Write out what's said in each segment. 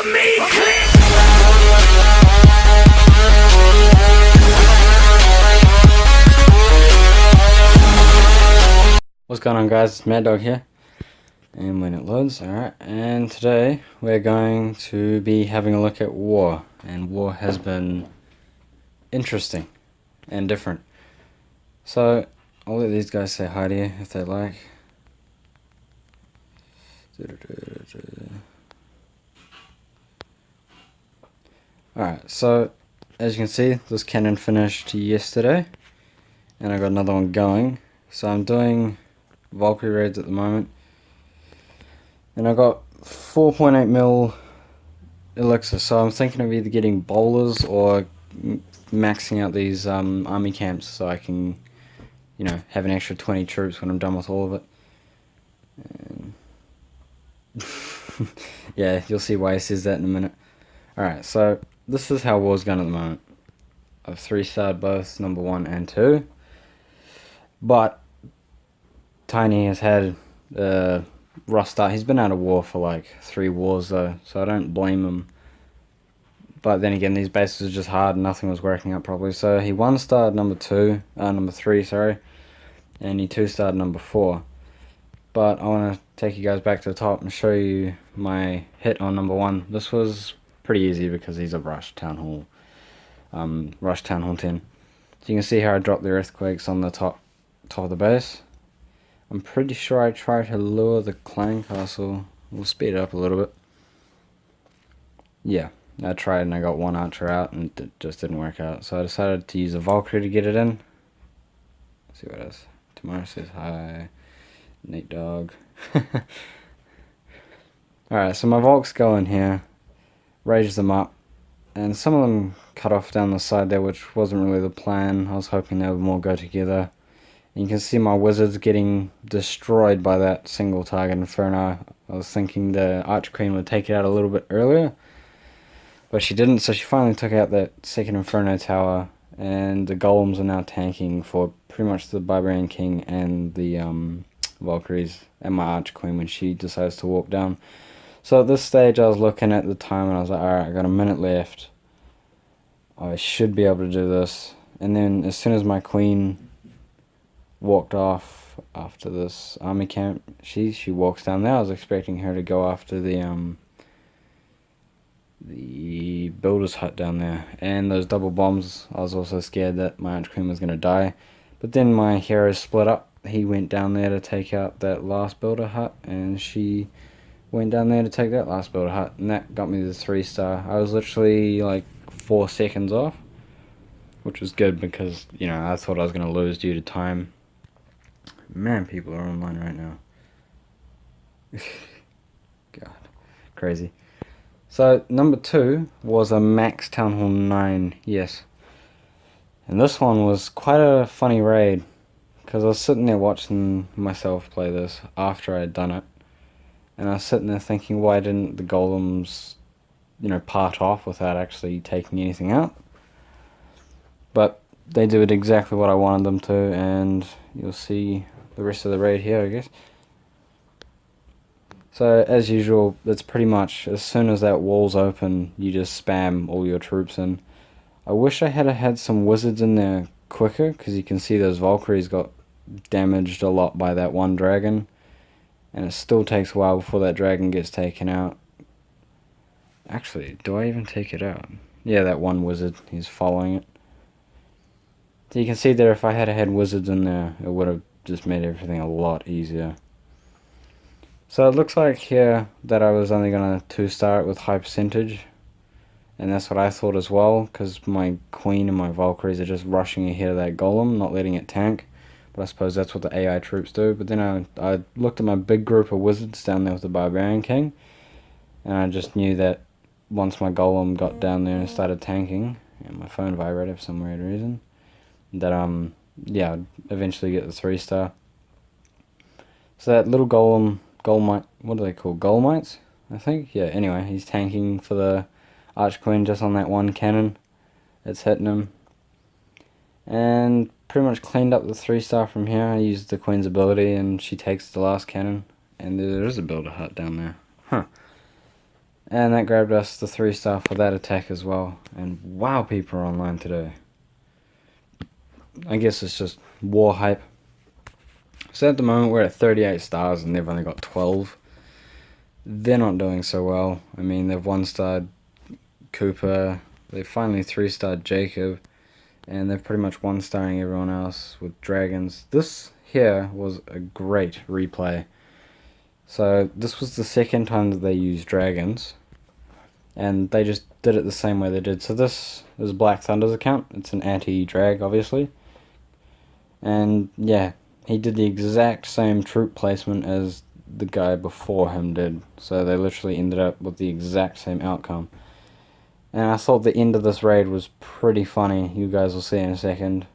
to me, click. What's going on, guys? It's Maddog here, and when it loads, alright, and today we're going to be having a look at war, and war has been interesting and different. So I'll let these guys say hi to you if they like. Alright, so as you can see, this cannon finished yesterday, and I got another one going. So I'm doing Valkyrie raids at the moment, and I got 4.8 mil elixir, so I'm thinking of either getting bowlers or maxing out these army camps so I can, you know, have an extra 20 troops when I'm done with all of it. And yeah, you'll see why he says that in a minute. Alright, so this is how war's going at the moment. I've 3-starred both number 1 and 2, but Tiny has had a rough start. He's been out of war for like 3 wars though, so I don't blame him. But then again, these bases are just hard and nothing was working out properly. So he 1-starred number 3, sorry, and he 2-starred number 4. But I want to take you guys back to the top and show you my hit on number 1. This was pretty easy because he's a Rush Town Hall 10. So you can see how I dropped the earthquakes on the top of the base. I'm pretty sure I tried to lure the clan castle. We'll speed it up a little bit. Yeah, I tried and I got 1 archer out and it just didn't work out. So I decided to use a Valkyrie to get it in. Let's see what it is. Tomorrow says hi. Neat dog. Alright, so my Valks go in here, rage them up, and some of them cut off down the side there, which wasn't really the plan. I was hoping they would more go together. And you can see my wizards getting destroyed by that single target Inferno. I was thinking the Archqueen would take it out a little bit earlier, but she didn't, so she finally took out that second Inferno tower, and the golems are now tanking for pretty much the Barbarian King and the Valkyries and my Archqueen when she decides to walk down. So at this stage I was looking at the time and I was like, alright, I got a minute left. I should be able to do this. And then as soon as my queen walked off after this army camp, she walks down there. I was expecting her to go after the builder's hut down there, and those double bombs. I was also scared that my Archqueen was going to die, but then my heroes split up. He went down there to take out that last builder hut, and she went down there to take that last builder hut, and that got me the 3-star. I was literally like 4 seconds off, which was good because, you know, I thought I was going to lose due to time. Man, people are online right now. God, crazy. So number 2 was a max Town Hall 9, yes. And this one was quite a funny raid, because I was sitting there watching myself play this after I had done it. And I was sitting there thinking, why didn't the golems, you know, part off without actually taking anything out? But they did exactly what I wanted them to, and you'll see the rest of the raid here, I guess. So as usual, it's pretty much as soon as that wall's open, you just spam all your troops in. I wish I had some wizards in there quicker, because you can see those Valkyries got damaged a lot by that one dragon, and it still takes a while before that dragon gets taken out. Actually, do I even take it out? Yeah, that one wizard, he's following it. So you can see there, if I had wizards in there, it would have just made everything a lot easier. So it looks like here that I was only going to 2-star it with high percentage, and that's what I thought as well, because my queen and my Valkyries are just rushing ahead of that golem, not letting it tank. But I suppose that's what the AI troops do. But then I looked at my big group of wizards down there with the Barbarian King, and I just knew that once my golem got down there and started tanking, and my phone vibrated for some weird reason, that yeah, I'd eventually get the 3-star. So that little golemite, what are they called? Golemites, I think? Yeah, anyway, he's tanking for the Archqueen just on that one cannon. It's hitting him. And pretty much cleaned up the 3-star from here. I used the Queen's ability and she takes the last cannon. And there is a builder hut down there. Huh. And that grabbed us the 3-star for that attack as well. And wow, people are online today. I guess it's just war hype. So at the moment we're at 38 stars and they've only got 12. They're not doing so well. I mean, they've 1-starred Cooper, they've finally 3-starred Jacob, and they've pretty much 1-starring everyone else with dragons. This here was a great replay. So this was the second time that they used dragons, and they just did it the same way they did. So this is Black Thunder's account. It's an anti-drag, obviously. And yeah, he did the exact same troop placement as the guy before him did. So they literally ended up with the exact same outcome. And I thought the end of this raid was pretty funny. You guys will see in a second.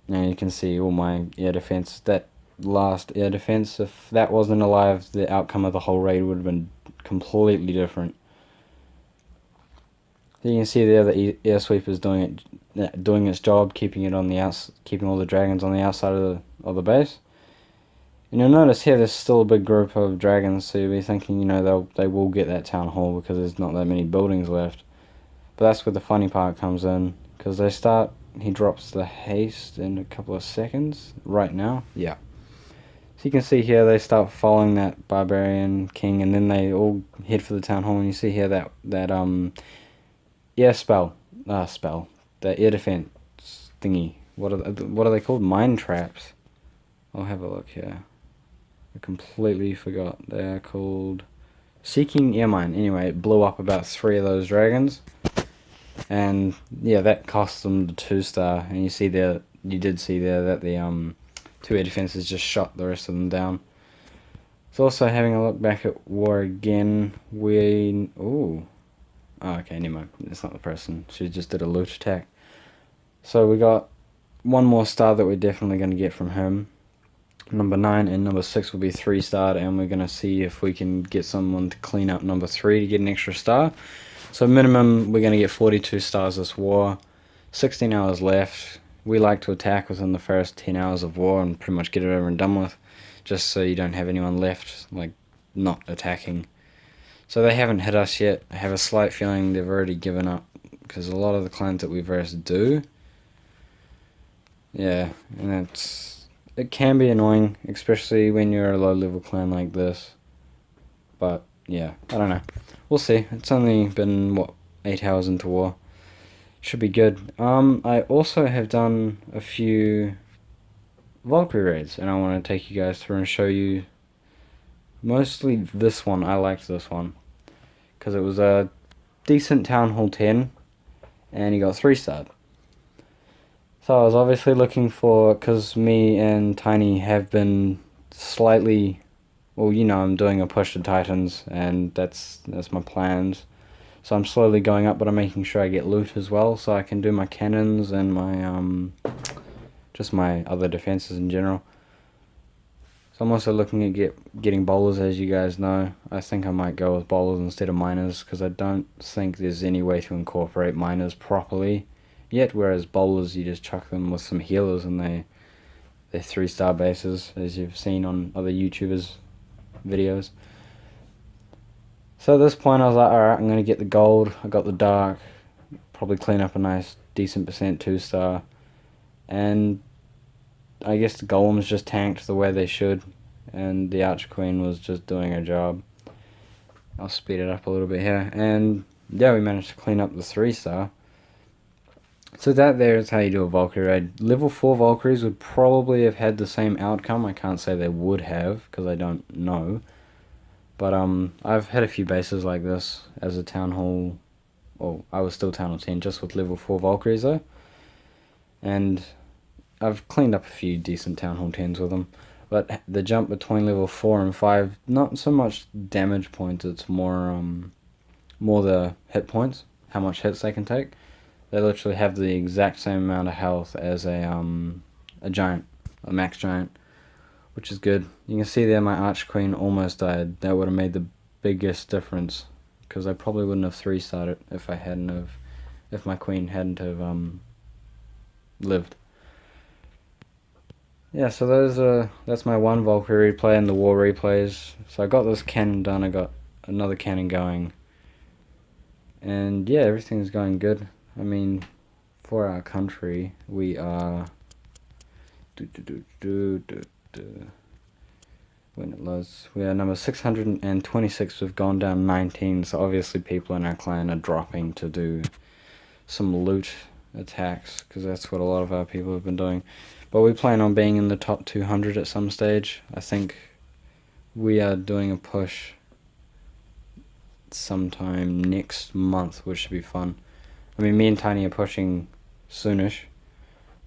And you can see all my air defense. That last air defense, if that wasn't alive, the outcome of the whole raid would have been completely different. So you can see there the air sweep is doing its job, keeping all the dragons on the outside of the base. And you'll notice here there's still a big group of dragons, so you'll be thinking, you know, they will get that town hall because there's not that many buildings left. But that's where the funny part comes in, because he drops the haste in a couple of seconds, right now, yeah. So you can see here they start following that barbarian king, and then they all head for the town hall, and you see here that air the air defense thingy. What are they called? Mine traps. I'll have a look here. I completely forgot. They are called Seeking Air Mine. Anyway, it blew up about 3 of those dragons. And yeah, that cost them the 2-star. And you did see there that the 2 air defenses just shot the rest of them down. It's also having a look back at war again. Oh, okay, never mind. It's not the person. She just did a loot attack. So we got one more star that we're definitely going to get from him. Number 9 and number 6 will be 3-starred, and we're going to see if we can get someone to clean up number 3 to get an extra star. So minimum, we're going to get 42 stars this war. 16 hours left. We like to attack within the first 10 hours of war and pretty much get it over and done with, just so you don't have anyone left, like, not attacking. So they haven't hit us yet. I have a slight feeling they've already given up, because a lot of the clans that we versed do. Yeah, and it can be annoying, especially when you're a low-level clan like this. But, yeah, I don't know. We'll see. It's only been, 8 hours into war. Should be good. I also have done a few Valkyrie raids, and I want to take you guys through and show you mostly this one. I liked this one, because it was a decent Town Hall 10, and he got 3-starred. So I was obviously looking for, because me and Tiny have been slightly, well, you know, I'm doing a push to Titans, and that's my plans. So I'm slowly going up, but I'm making sure I get loot as well, so I can do my cannons and my, just my other defenses in general. So I'm also looking at getting bowlers, as you guys know. I think I might go with bowlers instead of miners, because I don't think there's any way to incorporate miners properly yet, whereas bowlers, you just chuck them with some healers and they're 3-star bases, as you've seen on other YouTubers' videos. So at this point I was like, alright, I'm going to get the gold. I got the dark, probably clean up a nice decent percent 2-star, and I guess the golems just tanked the way they should, and the Arch Queen was just doing her job. I'll speed it up a little bit here, and yeah, we managed to clean up the 3-star. So that there is how you do a Valkyrie raid. Level 4 Valkyries would probably have had the same outcome. I can't say they would have, because I don't know. But I've had a few bases like this as a Town Hall. Well, I was still Town Hall 10, just with level 4 Valkyries though. And I've cleaned up a few decent Town Hall 10s with them. But the jump between level 4 and 5, not so much damage points, it's more the hit points, how much hits they can take. They literally have the exact same amount of health as a giant, a max giant, which is good. You can see there my Arch Queen almost died. That would have made the biggest difference, because I probably wouldn't have 3-starred it if my queen hadn't have lived. Yeah, so that's my one Valkyrie replay and the war replays. So I got this cannon done. I got another cannon going. And yeah, everything's going good. I mean, for our country, we are... When it loads, we are number 626. We've gone down 19, so obviously people in our clan are dropping to do some loot attacks, because that's what a lot of our people have been doing. But we plan on being in the top 200 at some stage. I think we are doing a push sometime next month, which should be fun. I mean, me and Tiny are pushing soonish,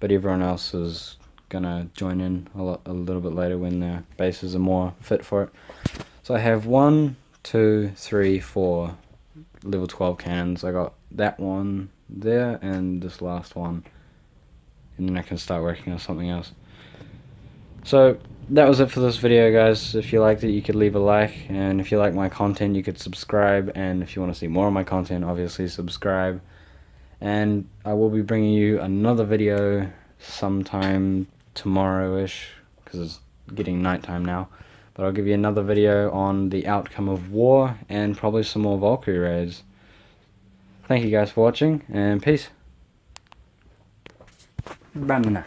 but everyone else is gonna join in a little bit later when their bases are more fit for it. So I have 1, 2, 3, 4 level 12 cannons. I got that one there and this last one, and then I can start working on something else. So that was it for this video, guys. If you liked it, you could leave a like, and if you like my content, you could subscribe, and if you want to see more of my content, obviously subscribe. And I will be bringing you another video sometime tomorrow-ish, because it's getting nighttime now. But I'll give you another video on the outcome of war, and probably some more Valkyrie raids. Thank you guys for watching, and peace. Banana.